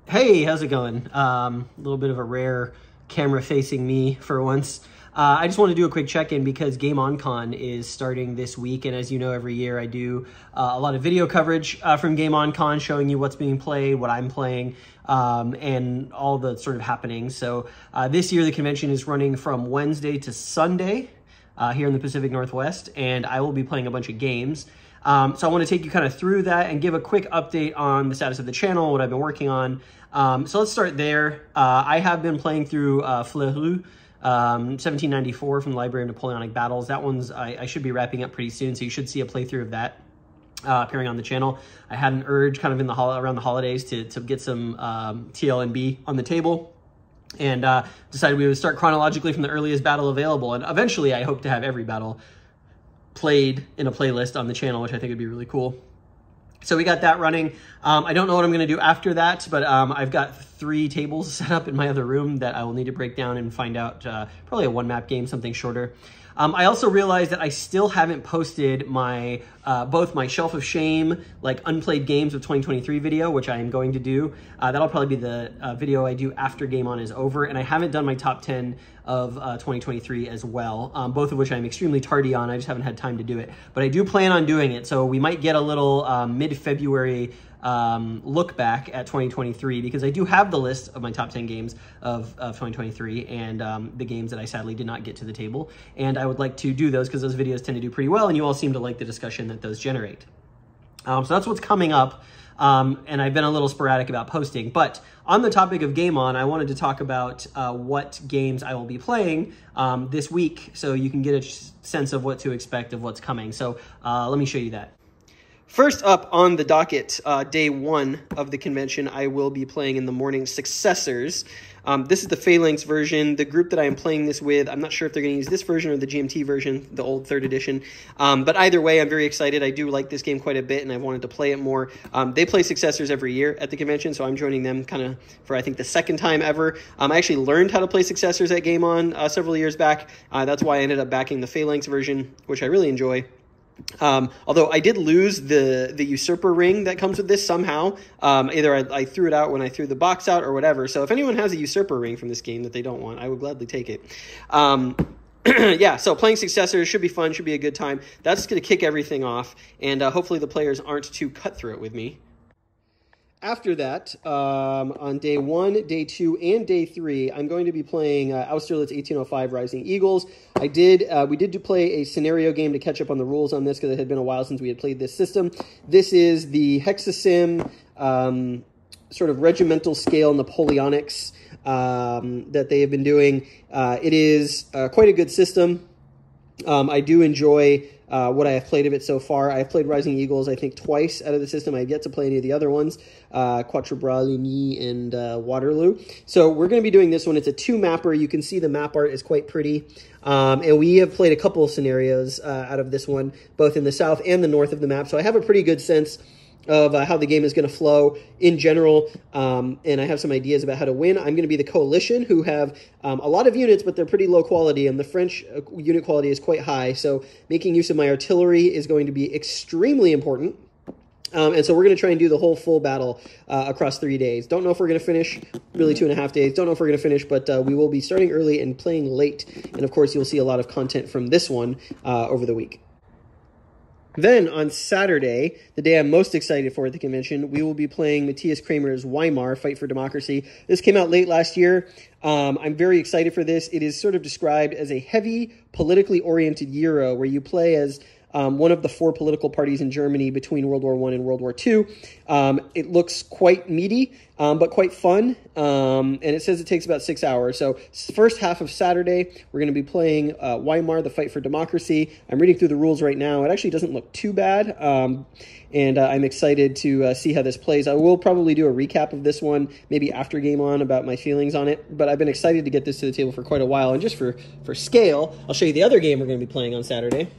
Hey, how's it going? A little bit of a rare camera facing me for once. I just want to do a quick check-in because Game On Con is starting this week, and as you know, every year I do a lot of video coverage from Game On Con, showing you what's being played, what I'm playing, and all the sort of happenings. So this year the convention is running from Wednesday to Sunday here in the Pacific Northwest, and I will be playing a bunch of games. So I want to take you kind of through that and give a quick update on the status of the channel, what I've been working on. So let's start there. I have been playing through Fleury, 1794 from the Library of Napoleonic Battles. That one's, I should be wrapping up pretty soon, so you should see a playthrough of that appearing on the channel. I had an urge kind of in the around the holidays to get some TLNB on the table, and decided we would start chronologically from the earliest battle available. And eventually I hope to have every battle played in a playlist on the channel, which I think would be really cool. So we got that running. I don't know what I'm going to do after that, but I've got 3 tables set up in my other room that I will need to break down and find out, probably a 1-map game, something shorter. I also realized that I still haven't posted my both my Shelf of Shame, like unplayed games of 2023 video, which I am going to do. That'll probably be the video I do after Game On is over, and I haven't done my top 10 of 2023 as well, both of which I'm extremely tardy on. I just haven't had time to do it, but I do plan on doing it, so we might get a little mid-February look back at 2023, because I do have the list of my top 10 games of 2023 and the games that I sadly did not get to the table, and I would like to do those because those videos tend to do pretty well and you all seem to like the discussion that those generate. So that's what's coming up, and I've been a little sporadic about posting, but on the topic of Game On, I wanted to talk about what games I will be playing this week, so you can get a sense of what to expect of what's coming. So let me show you that. First up on the docket, day 1 of the convention, I will be playing in the morning Successors. This is the Phalanx version. The group that I am playing this with, I'm not sure if they're going to use this version or the GMT version, the old 3rd edition. But either way, I'm very excited. I do like this game quite a bit, and I wanted to play it more. They play Successors every year at the convention, so I'm joining them kind of for, I think, the 2nd time ever. I actually learned how to play Successors at Game On several years back. That's why I ended up backing the Phalanx version, which I really enjoy. Although I did lose the usurper ring that comes with this somehow. Either I threw it out when I threw the box out or whatever. So if anyone has a usurper ring from this game that they don't want, I would gladly take it. Yeah, so playing Successors should be fun, should be a good time. That's going to kick everything off, and hopefully the players aren't too cutthroat with me. After that, on day 1, day 2, and day 3, I'm going to be playing Austerlitz 1805 Rising Eagles. We did play a scenario game to catch up on the rules on this because it had been a while since we had played this system. This is the Hexasim sort of regimental scale Napoleonics that they have been doing. It is quite a good system. I do enjoy what I have played of it so far. I have played Rising Eagles, I think, twice out of the system. I have yet to play any of the other ones, Quatre Bras, Ligny, and Waterloo. So we're going to be doing this one. It's a 2-mapper. You can see the map art is quite pretty. And we have played a couple of scenarios out of this one, both in the south and the north of the map. So I have a pretty good sense of how the game is going to flow in general, and I have some ideas about how to win. I'm going to be the coalition, who have a lot of units, but they're pretty low quality, and the French unit quality is quite high, so making use of my artillery is going to be extremely important. And so we're going to try and do the whole full battle across 3 days. Don't know if we're going to finish, really 2.5 days. Don't know if we're going to finish, but we will be starting early and playing late, and of course you'll see a lot of content from this one over the week. Then, on Saturday, the day I'm most excited for at the convention, we will be playing Matthias Kramer's Weimar, Fight for Democracy. This came out late last year. I'm very excited for this. It is sort of described as a heavy, politically oriented Euro, where you play as one of the 4 political parties in Germany between World War I and World War II. It looks quite meaty, but quite fun, and it says it takes about 6 hours. So first half of Saturday, we're going to be playing Weimar, the Fight for Democracy. I'm reading through the rules right now. It actually doesn't look too bad, and I'm excited to see how this plays. I will probably do a recap of this one, maybe after Game On, about my feelings on it, but I've been excited to get this to the table for quite a while, and just for scale, I'll show you the other game we're going to be playing on Saturday.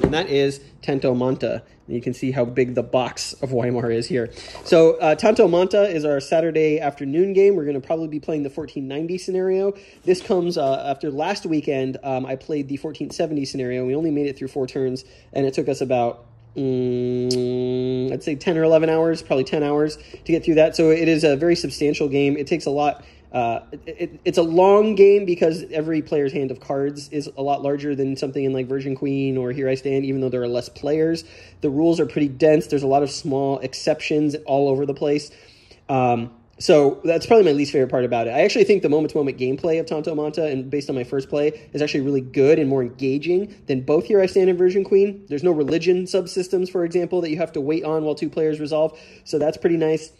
And that is Tanto Manta. You can see how big the box of Weimar is here. So Tanto Manta is our Saturday afternoon game. We're going to probably be playing the 1490 scenario. This comes after last weekend. I played the 1470 scenario. We only made it through 4 turns, and it took us about I'd say 10 or 11 hours, probably 10 hours to get through that. So it is a very substantial game. It takes a lot. It's a long game because every player's hand of cards is a lot larger than something in like Virgin Queen or Here I Stand, even though there are less players. The rules are pretty dense. There's a lot of small exceptions all over the place. So that's probably my least favorite part about it. I actually think the moment-to-moment gameplay of Tanto Manta, and based on my first play, is actually really good and more engaging than both Here I Stand and Virgin Queen. There's no religion subsystems, for example, that you have to wait on while two players resolve, so that's pretty nice.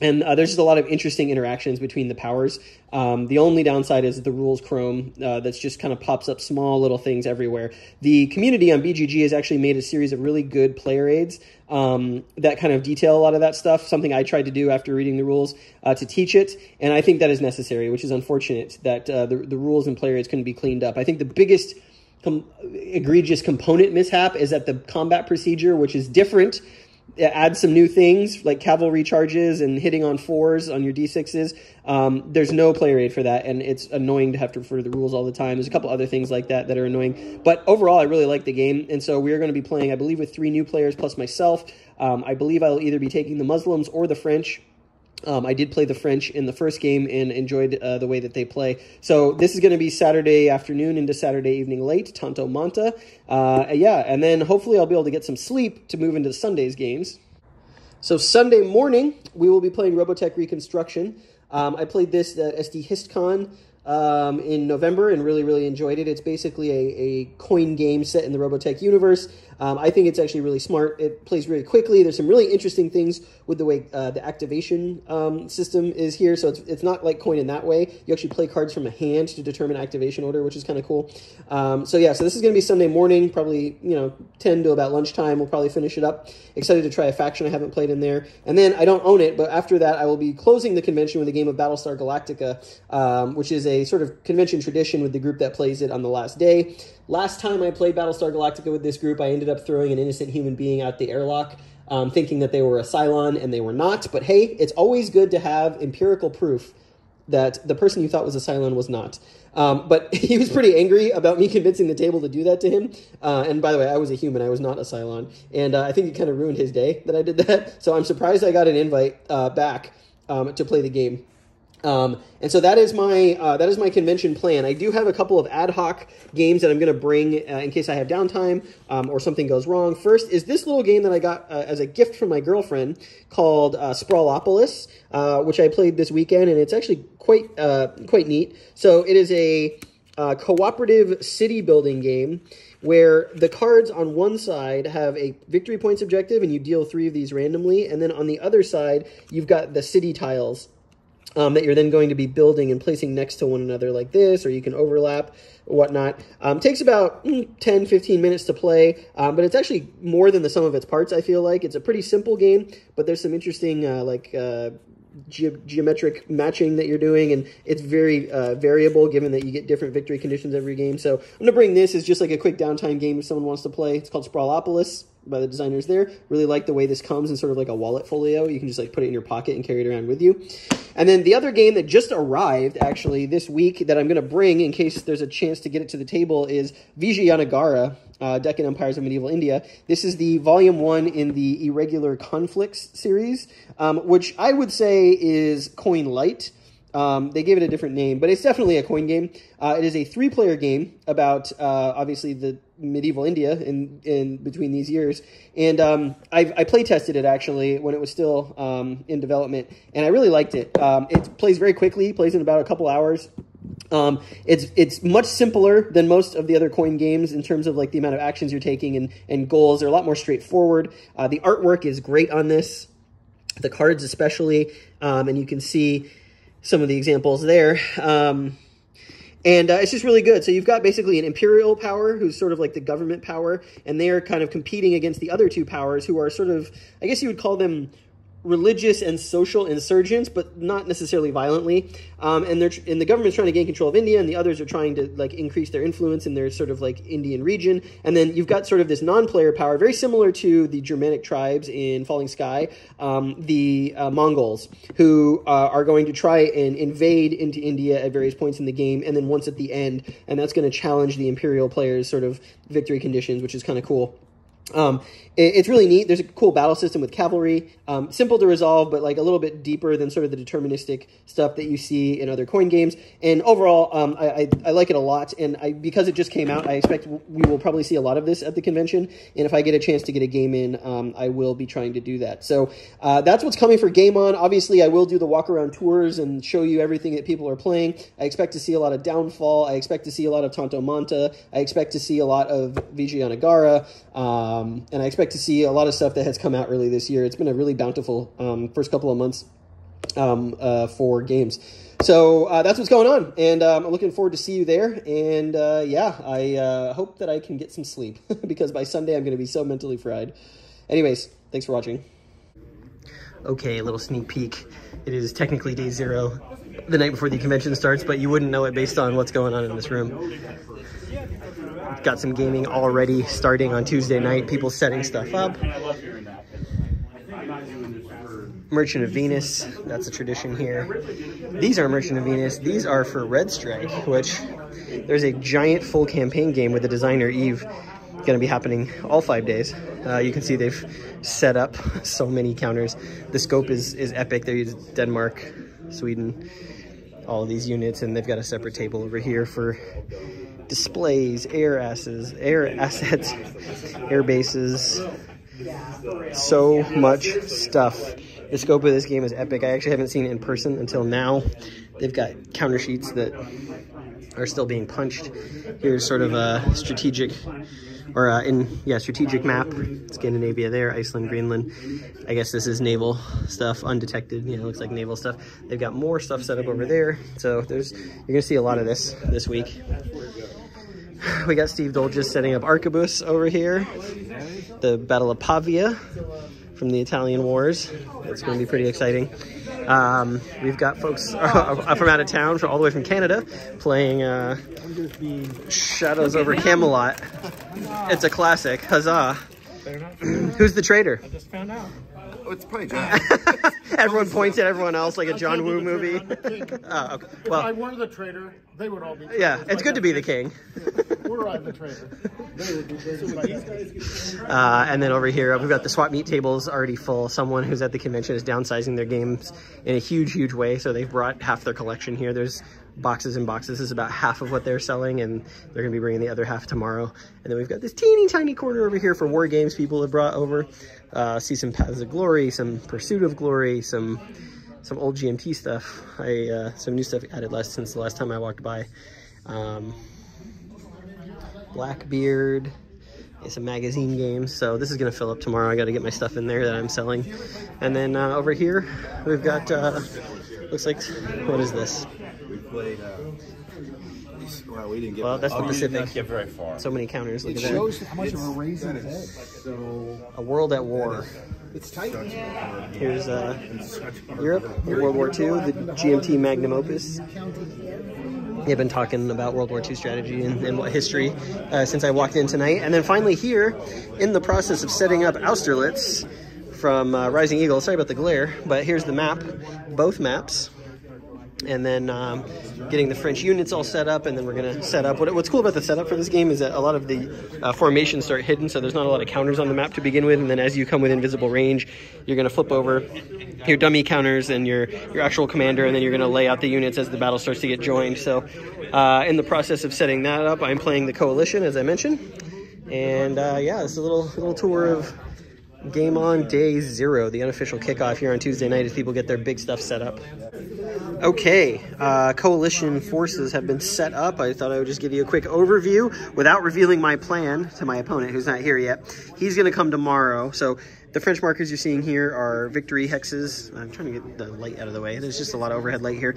And there's just a lot of interesting interactions between the powers. The only downside is the rules chrome that's just kind of pops up small little things everywhere. The community on BGG has actually made a series of really good player aids that kind of detail a lot of that stuff, something I tried to do after reading the rules to teach it. And I think that is necessary, which is unfortunate that the rules and player aids couldn't be cleaned up. I think the biggest egregious component mishap is that the combat procedure, which is different, add some new things like cavalry charges and hitting on 4s on your d6s. There's no player aid for that, and it's annoying to have to refer to the rules all the time. There's a couple other things like that are annoying. But overall, I really like the game, and so we are going to be playing, I believe, with 3 new players plus myself. I believe I'll either be taking the Muslims or the French. I did play the French in the first game and enjoyed the way that they play. So this is going to be Saturday afternoon into Saturday evening late, Tanto Manta. And then hopefully I'll be able to get some sleep to move into Sunday's games. So Sunday morning, we will be playing Robotech Reconstruction. I played this at SD HistCon in November and really, really enjoyed it. It's basically a coin game set in the Robotech universe. I think it's actually really smart. It plays really quickly. There's some really interesting things with the way the activation system is here. So it's not like coin in that way. You actually play cards from a hand to determine activation order, which is kind of cool. So this is going to be Sunday morning, probably 10 to about lunchtime. We'll probably finish it up. Excited to try a faction I haven't played in there. And then I don't own it, but after that I will be closing the convention with a game of Battlestar Galactica, which is a sort of convention tradition with the group that plays it on the last day. Last time I played Battlestar Galactica with this group, I ended up throwing an innocent human being out the airlock, thinking that they were a Cylon, and they were not. But hey, it's always good to have empirical proof that the person you thought was a Cylon was not. But he was pretty angry about me convincing the table to do that to him. And by the way, I was a human. I was not a Cylon. And I think it kind of ruined his day that I did that. So I'm surprised I got an invite back to play the game. And so that is my convention plan. I do have a couple of ad hoc games that I'm going to bring in case I have downtime or something goes wrong. First is this little game that I got as a gift from my girlfriend called Sprawlopolis, which I played this weekend, and it's actually quite neat. So it is a cooperative city building game where the cards on one side have a victory points objective, and you deal 3 of these randomly, and then on the other side you've got the city tiles that you're then going to be building and placing next to one another like this, or you can overlap, whatnot. Takes about 10-15 minutes to play, but it's actually more than the sum of its parts, I feel like. It's a pretty simple game, but there's some interesting geometric matching that you're doing, and it's very variable given that you get different victory conditions every game. So I'm going to bring this as just like a quick downtime game if someone wants to play. It's called Sprawlopolis by the designers there. Really like the way this comes in sort of like a wallet folio. You can just like put it in your pocket and carry it around with you. And then the other game that just arrived actually this week that I'm going to bring in case there's a chance to get it to the table is Vijayanagara, Deccan Empires of Medieval India. This is the volume 1 in the Irregular Conflicts series, which I would say is coin light. They gave it a different name, but it's definitely a coin game. It is a 3-player game about, obviously, the medieval India in between these years. And I play tested it, actually, when it was still in development, and I really liked it. It plays very quickly, plays in about a couple hours. It's much simpler than most of the other coin games in terms of like the amount of actions you're taking and goals. They're a lot more straightforward. The artwork is great on this, the cards especially, and you can see some of the examples there. And it's just really good. So you've got basically an imperial power who's sort of like the government power, and they're kind of competing against the other 2 powers who are sort of, I guess you would call them religious and social insurgents, but not necessarily violently. And the government's trying to gain control of India, and the others are trying to like increase their influence in their sort of like Indian region. And then you've got sort of this non-player power, very similar to the Germanic tribes in Falling Sky, the Mongols, who are going to try and invade into India at various points in the game, and then once at the end, and that's going to challenge the imperial players' sort of victory conditions, which is kind of cool. It's really neat. There's a cool battle system with cavalry, simple to resolve, but like a little bit deeper than sort of the deterministic stuff that you see in other coin games. And overall, I like it a lot. And because it just came out, I expect we will probably see a lot of this at the convention. And if I get a chance to get a game in, I will be trying to do that. So that's what's coming for Game On. Obviously, I will do the walk around tours and show you everything that people are playing. I expect to see a lot of Downfall. I expect to see a lot of Tanto Manta. I expect to see a lot of Vijayanagara. And I expect to see a lot of stuff that has come out early this year. It's been a really bountiful first couple of months for games. So that's what's going on, and I'm looking forward to see you there. And yeah, I hope that I can get some sleep because by Sunday I'm going to be so mentally fried. Anyways, thanks for watching. Okay, a little sneak peek. It is technically day 0, the night before the convention starts, but you wouldn't know it based on what's going on in this room. Got some gaming already starting on Tuesday night, people setting stuff up. Merchant of Venus, that's a tradition here. These are Merchant of Venus. These are for Red Strike, which there's a giant full campaign game with the designer Eve going to be happening all 5 days. You can see they've set up so many counters. The scope is epic. They use Denmark, Sweden, all of these units, and they've got a separate table over here for displays, air assets, air bases, so much stuff. The scope of this game is epic. I actually haven't seen it in person until now. They've got counter sheets that are still being punched. Here's sort of a strategic, or strategic map. Scandinavia there, Iceland, Greenland. I guess this is naval stuff, undetected. You know, looks like naval stuff. They've got more stuff set up over there. So you're gonna see a lot of this week. We got Steve Dole just setting up Arquebus over here. The Battle of Pavia from the Italian Wars. It's going to be pretty exciting. We've got folks from out of town, all the way from Canada, playing Shadows over Camelot. It's a classic. Huzzah. Who's the traitor? I just found out. Oh, it's probably John. Everyone points at everyone else like a John Woo movie. Oh, okay. Well, if I were the traitor, they would all be traitors. Yeah, it's good to be the king. Were I the traitor, they would be traitors. And then over here, we've got the swap meet tables already full. Someone who's at the convention is downsizing their games in a huge, huge way. So they've brought half their collection here. There's boxes and boxes. This is about half of what they're selling, and they're going to be bringing the other half tomorrow. And then we've got this teeny tiny corner over here for war games people have brought over. See some Paths of Glory, some Pursuit of Glory, some old GMT stuff. Some new stuff added since the last time I walked by. Blackbeard, some magazine games. So this is going to fill up tomorrow. I got to get my stuff in there that I'm selling. And then over here, we've got, looks like, what is this? We played, well, we didn't get that's the Pacific. We didn't get very far. So many counters. Look It at shows that. how much of a raise it is. So A World at War. It's tight. Here's Europe, World War II, the GMT magnum opus. They've been talking about World War II strategy and what history since I walked in tonight. And then finally here, in the process of setting up Austerlitz from Rising Eagle. Sorry about the glare, but here's the map, both maps. And then getting the French units all set up, and then we're going to set up. What's cool about the setup for this game is that a lot of the formations start hidden, so there's not a lot of counters on the map to begin with, and then as you come within visible range, you're going to flip over your dummy counters and your actual commander, and then you're going to lay out the units as the battle starts to get joined. So in the process of setting that up, I'm playing the Coalition, as I mentioned. And yeah, it's a little tour of Game On Day 0, the unofficial kickoff here on Tuesday night as people get their big stuff set up. Okay, coalition forces have been set up. I thought I would just give you a quick overview without revealing my plan to my opponent who's not here yet. He's going to come tomorrow. So the French markers you're seeing here are victory hexes. I'm trying to get the light out of the way. There's just a lot of overhead light here.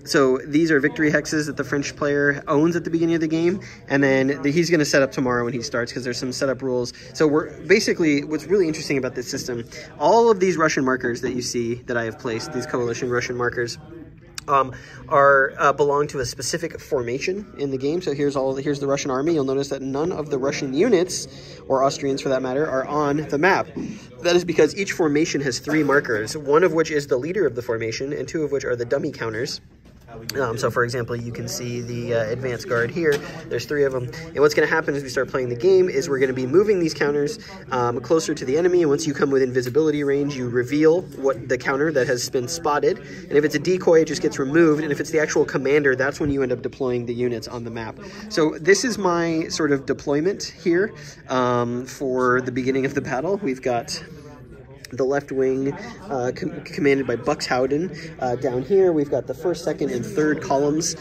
So these are victory hexes that the French player owns at the beginning of the game. And then he's going to set up tomorrow when he starts because there's some setup rules. So we're basically, what's really interesting about this system, all of these Russian markers that you see that I have placed, these coalition Russian markers, belong to a specific formation in the game. So here's the Russian army. You'll notice that none of the Russian units, or Austrians for that matter, are on the map. That is because each formation has 3 markers, one of which is the leader of the formation, and 2 of which are the dummy counters. So for example, you can see the advanced guard here. There's 3 of them. And what's going to happen as we start playing the game is we're going to be moving these counters closer to the enemy. And once you come within visibility range, you reveal what the counter that has been spotted. And if it's a decoy, it just gets removed. And if it's the actual commander, that's when you end up deploying the units on the map. So this is my sort of deployment here for the beginning of the battle. We've got the left wing commanded by Buxhowden. Down here we've got the 1st, 2nd, and 3rd columns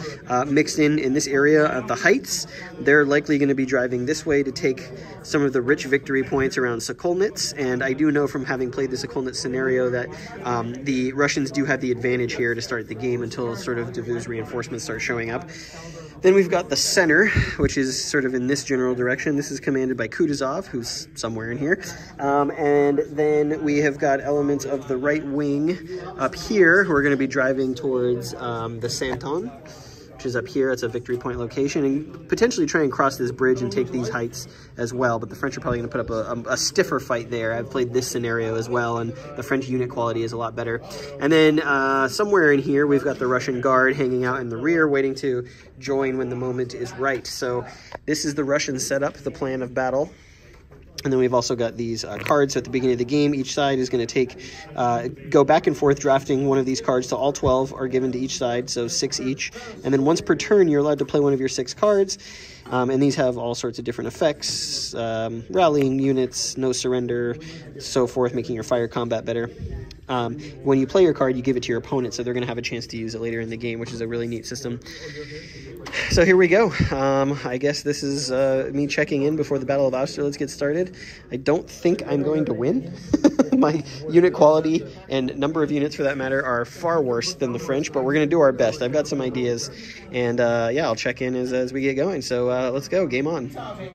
mixed in this area of the heights. They're likely going to be driving this way to take some of the rich victory points around Sokolnitz, and I do know from having played the Sokolnitz scenario that the Russians do have the advantage here to start the game until sort of Davout's reinforcements start showing up. Then we've got the center, which is sort of in this general direction. This is commanded by Kutuzov, who's somewhere in here. And then we have got elements of the right wing up here who are going to be driving towards the Santon, which is up here. It's a victory point location, and potentially try and cross this bridge and take these heights as well. But the French are probably going to put up a stiffer fight there. I've played this scenario as well, and the French unit quality is a lot better. And then somewhere in here, we've got the Russian guard hanging out in the rear, waiting to join when the moment is right. So this is the Russian setup, the plan of battle. And then we've also got these cards at the beginning of the game. Each side is going to go back and forth drafting one of these cards. So all 12 are given to each side, so 6 each. And then once per turn, you're allowed to play one of your 6 cards. And these have all sorts of different effects, rallying units, no surrender, so forth, making your fire combat better. When you play your card, you give it to your opponent, so they're going to have a chance to use it later in the game, which is a really neat system. So here we go. I guess this is me checking in before the Battle of Austerlitz gets started. I don't think I'm going to win. My unit quality and number of units, for that matter, are far worse than the French, but we're going to do our best. I've got some ideas, and yeah, I'll check in as we get going. So let's go. Game on.